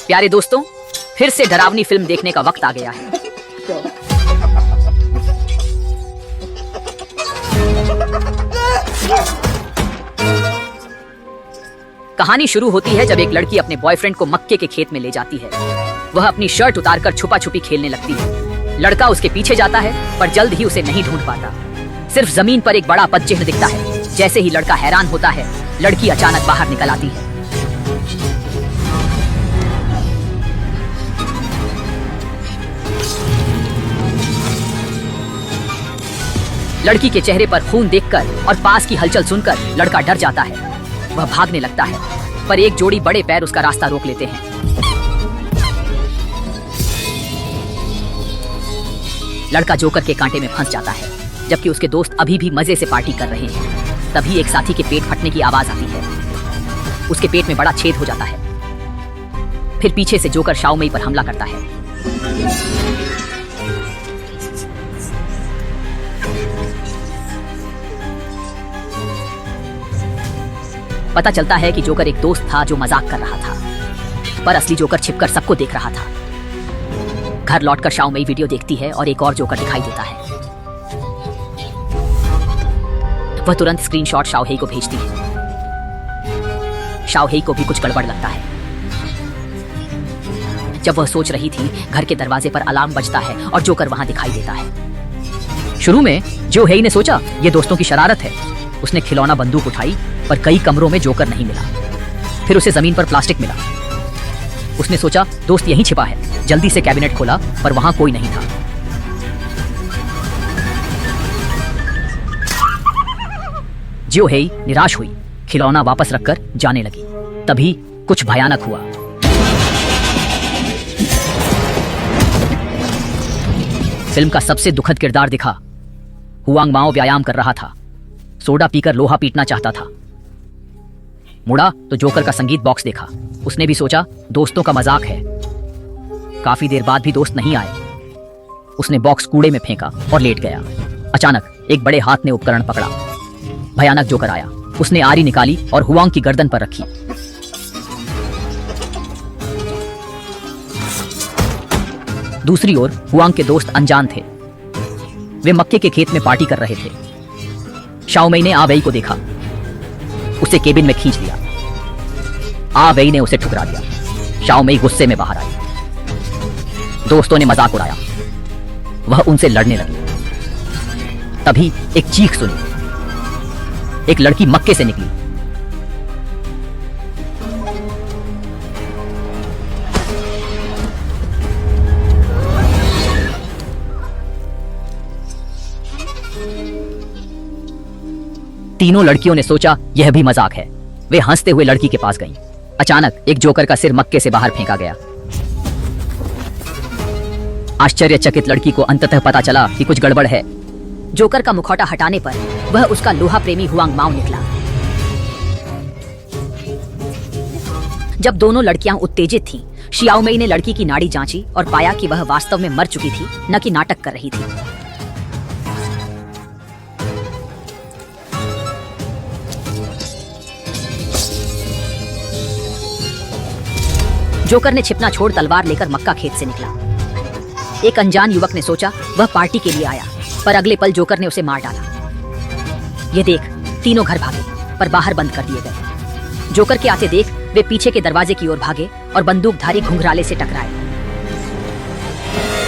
प्यारे दोस्तों, फिर से डरावनी फिल्म देखने का वक्त आ गया है। कहानी शुरू होती है जब एक लड़की अपने बॉयफ्रेंड को मक्के के खेत में ले जाती है। वह अपनी शर्ट उतारकर छुपा छुपी खेलने लगती है। लड़का उसके पीछे जाता है पर जल्द ही उसे नहीं ढूंढ पाता। सिर्फ जमीन पर एक बड़ा पदचिह्न दिखता है। जैसे ही लड़का हैरान होता है, लड़की अचानक बाहर निकल आती है। लड़की के चेहरे पर खून देखकर और पास की हलचल सुनकर लड़का डर जाता है। वह भागने लगता है, पर एक जोड़ी बड़े पैर उसका रास्ता रोक लेते हैं। लड़का जोकर के कांटे में फंस जाता है, जबकि उसके दोस्त अभी भी मजे से पार्टी कर रहे हैं। तभी एक साथी के पेट फटने की आवाज आती है। उसके पेट में बड़ा छेद हो जाता है। फिर पीछे से जोकर शाओमेई पर हमला करता है। पता चलता है कि जोकर एक दोस्त था जो मजाक कर रहा था, पर असली जोकर छिपकर सबको देख रहा था। घर लौटकर शाओमेई वीडियो देखती है और एक और जोकर दिखाई देता है। वह तुरंत स्क्रीनशॉट शाओहेई को भेजती है। शाओहेई को भी कुछ गड़बड़ लगता है। जब वह सोच रही थी, घर के दरवाजे पर अलार्म बजता है और जोकर वहां दिखाई देता है। शुरू में जोहेई ने सोचा यह दोस्तों की शरारत है। उसने खिलौना बंदूक उठाई, पर कई कमरों में जोकर नहीं मिला। फिर उसे जमीन पर प्लास्टिक मिला। उसने सोचा दोस्त यहीं छिपा है। जल्दी से कैबिनेट खोला, पर वहां कोई नहीं था। जोहेई निराश हुई, खिलौना वापस रखकर जाने लगी। तभी कुछ भयानक हुआ। फिल्म का सबसे दुखद किरदार दिखा। हुआंग माओ व्यायाम कर रहा था। सोडा पीकर लोहा पीटना चाहता था। मुड़ा तो जोकर का संगीत बॉक्स देखा। उसने भी सोचा दोस्तों का मजाक है। काफी देर बाद भी दोस्त नहीं आए। उसने बॉक्स कूड़े में फेंका और लेट गया। अचानक एक बड़े हाथ ने उपकरण पकड़ा। भयानक जोकर आया। उसने आरी निकाली और हुआंग की गर्दन पर रखी। दूसरी ओर हुआंग के दोस्त अनजान थे। वे मक्के के खेत में पार्टी कर रहे थे। शाओमेई ने आवेई को देखा। उसे केबिन में खींच लिया। आवेई ने उसे ठुकरा दिया। शाओमेई गुस्से में बाहर आई। दोस्तों ने मजाक उड़ाया। वह उनसे लड़ने लगी। तभी एक चीख सुनी। एक लड़की मक्के से निकली। तीनों लड़कियों ने सोचा यह भी मजाक है। वे हंसते हुए लड़की के पास गईं। अचानक एक जोकर का सिर मक्के से बाहर फेंका गया। आश्चर्यचकित लड़की को अंततः पता चला कि कुछ गड़बड़ है। जोकर का मुखौटा हटाने पर वह उसका लोहा प्रेमी हुआंग माओ निकला। जब दोनों लड़कियां उत्तेजित थीं, शाओमेई ने लड़की की नाड़ी जांची और पाया कि वह वास्तव में मर चुकी थी, न कि नाटक कर रही थी। जोकर ने छिपना छोड़ तलवार लेकर मक्का खेत से निकला। एक अनजान युवक ने सोचा वह पार्टी के लिए आया, पर अगले पल जोकर ने उसे मार डाला। ये देख तीनों घर भागे, पर बाहर बंद कर दिए गए। जोकर के आते देख वे पीछे के दरवाजे की ओर भागे और बंदूकधारी घुंघराले से टकराए।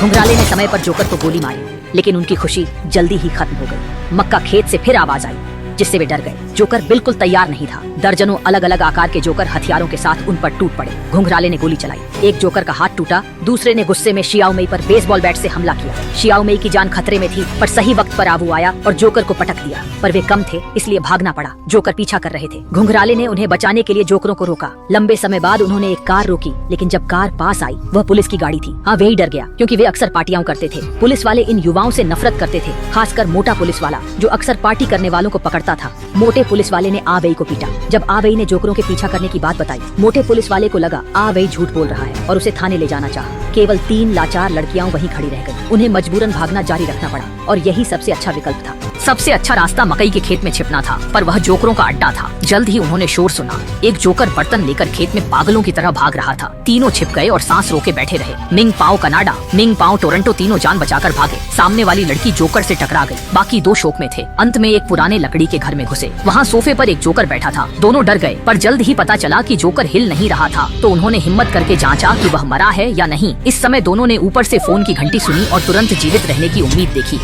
घुंघराले ने समय पर जोकर को गोली मारी, लेकिन उनकी खुशी जल्दी ही खत्म हो गई। मक्का खेत से फिर आवाज आई, जिससे वे डर गए। जोकर बिल्कुल तैयार नहीं था। दर्जनों अलग अलग आकार के जोकर हथियारों के साथ उन पर टूट पड़े। घुंघराले ने गोली चलाई। एक जोकर का हाथ टूटा। दूसरे ने गुस्से में शाओमेई पर बेसबॉल बैट से हमला किया। शाओमेई की जान खतरे में थी, पर सही वक्त पर आबू आया और जोकर को पटक दिया। पर वे कम थे, इसलिए भागना पड़ा। जोकर पीछा कर रहे थे। घुंघराले ने उन्हें बचाने के लिए जोकरों को रोका। लंबे समय बाद उन्होंने एक कार रोकी, लेकिन जब कार पास आई वह पुलिस की गाड़ी थी। हाँ, वे ही डर गया, क्योंकि वे अक्सर पार्टियां करते थे। पुलिस वाले इन युवाओं से नफरत करते थे, खासकर मोटा पुलिस वाला, जो अक्सर पार्टी करने वालों को पकड़ता था। मोटे पुलिस वाले ने आवेई को पीटा। जब आवेई ने जोकरों के पीछा करने की बात बताई, मोटे पुलिस वाले को लगा आवेई झूठ बोल रहा है और उसे थाने ले जाना चाहा। केवल 3 लाचार लड़कियां वहीं खड़ी रह गईं। उन्हें मजबूरन भागना जारी रखना पड़ा और यही सबसे अच्छा विकल्प था। सबसे अच्छा रास्ता मकई के खेत में छिपना था, पर वह जोकरों का अड्डा था। जल्द ही उन्होंने शोर सुना। एक जोकर बर्तन लेकर खेत में पागलों की तरह भाग रहा था। तीनों छिप गए और सांस रोके बैठे रहे। मिंग पाओ कनाडा, मिंग पाओ टोरंटो, तीनों जान बचाकर भागे। सामने वाली लड़की जोकर से टकरा गई। बाकी दो शोक में थे। अंत में एक पुराने लकड़ी के घर में घुसे। वहाँ सोफे पर एक जोकर बैठा था। दोनों डर गए, पर जल्द ही पता चला कि जोकर हिल नहीं रहा था। तो उन्होंने हिम्मत करके जांचा कि वह मरा है या नहीं। इस समय दोनों ने ऊपर से फोन की घंटी सुनी और तुरंत जीवित रहने की उम्मीद देखी।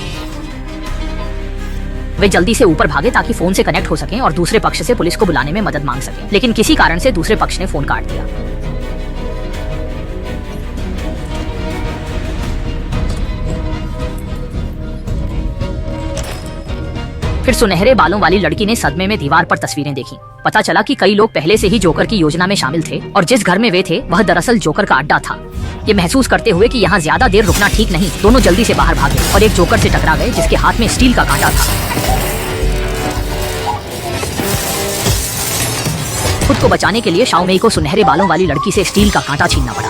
वे जल्दी से ऊपर भागे ताकि फोन से कनेक्ट हो सकें और दूसरे पक्ष से पुलिस को बुलाने में मदद मांग सकें, लेकिन किसी कारण से दूसरे पक्ष ने फोन काट दिया। फिर सुनहरे बालों वाली लड़की ने सदमे में दीवार पर तस्वीरें देखी। पता चला कि कई लोग पहले से ही जोकर की योजना में शामिल थे और जिस घर में वे थे वह दरअसल जोकर का अड्डा था। ये महसूस करते हुए कि यहाँ ज्यादा देर रुकना ठीक नहीं, दोनों जल्दी से बाहर भागे और एक जोकर से टकरा गए जिसके हाथ में स्टील का कांटा था। खुद को बचाने के लिए शाओमेई को सुनहरे बालों वाली लड़की से स्टील का कांटा छीनना पड़ा।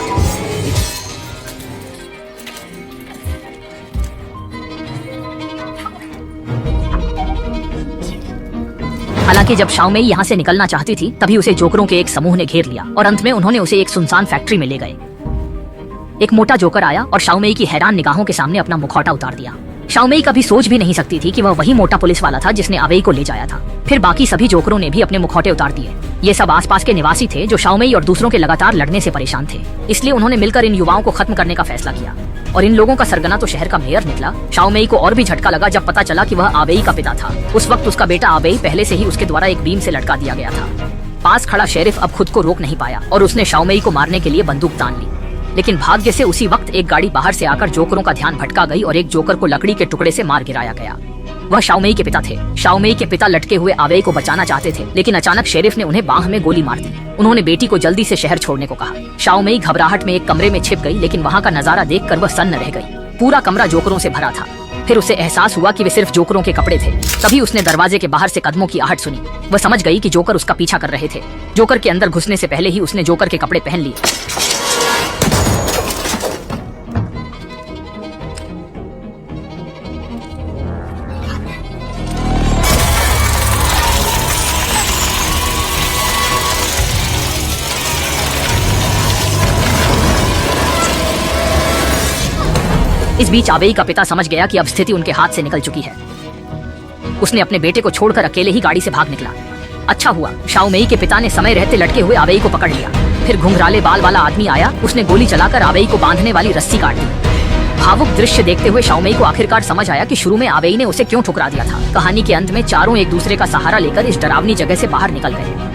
हालांकि जब शाओमेई यहाँ से निकलना चाहती थी तभी उसे जोकरों के एक समूह ने घेर लिया और अंत में उन्होंने उसे एक सुनसान फैक्ट्री में ले गए। एक मोटा जोकर आया और शाओमेई की हैरान निगाहों के सामने अपना मुखौटा उतार दिया। शाओमेई कभी सोच भी नहीं सकती थी कि वह वही मोटा पुलिस वाला था जिसने आवेई को ले जाया था। फिर बाकी सभी जोकरों ने भी अपने मुखौटे उतार दिए। ये सब आसपास के निवासी थे जो शाओमेई और दूसरों के लगातार लड़ने से परेशान थे। इसलिए उन्होंने मिलकर इन युवाओं को खत्म करने का फैसला किया और इन लोगों का सरगना तो शहर का मेयर निकला। शाओमेई को और भी झटका लगा जब पता चला कि वह आवेई का पिता था। उस वक्त उसका बेटा आवेई पहले से ही उसके द्वारा एक बीम से लटका दिया गया था। पास खड़ा शेरिफ अब खुद को रोक नहीं पाया और उसने शाओमेई को मारने के लिए बंदूक तान ली। लेकिन भाग्य से उसी वक्त एक गाड़ी बाहर से आकर जोकरों का ध्यान भटका गई और एक जोकर को लकड़ी के टुकड़े से मार गिराया गया। वह शाओमेई के पिता थे। शाओमेई के पिता लटके हुए आवेई को बचाना चाहते थे, लेकिन अचानक शेरिफ ने उन्हें बाह में गोली मार दी। उन्होंने बेटी को जल्दी से शहर छोड़ने को कहा। शाओमेई घबराहट में एक कमरे में छिप गई, लेकिन वहाँ का नजारा देखकर वह सन्न रह गई। पूरा कमरा जोकरों से भरा था। फिर उसे एहसास हुआ कि वे सिर्फ जोकरों के कपड़े थे। तभी उसने दरवाजे के बाहर से कदमों की आहट सुनी। वह समझ गई कि जोकर उसका पीछा कर रहे थे। जोकर के अंदर घुसने से पहले ही उसने जोकर के कपड़े पहन लिए। इस बीच आवेई का पिता समझ गया कि अब स्थिति उनके हाथ से निकल चुकी है। उसने अपने बेटे को छोड़कर अकेले ही गाड़ी से भाग निकला। अच्छा हुआ शाओमेई के पिता ने समय रहते लटके हुए आवेई को पकड़ लिया। फिर घुंघराले बाल वाला आदमी आया। उसने गोली चलाकर आवेई को बांधने वाली रस्सी काट दी। भावुक दृश्य देखते हुए शाओमेई को आखिरकार समझ आया कि शुरू में आवेई ने उसे क्यों ठुकरा दिया था। कहानी के अंत में चारों एक दूसरे का सहारा लेकर इस डरावनी जगह से बाहर निकल गए।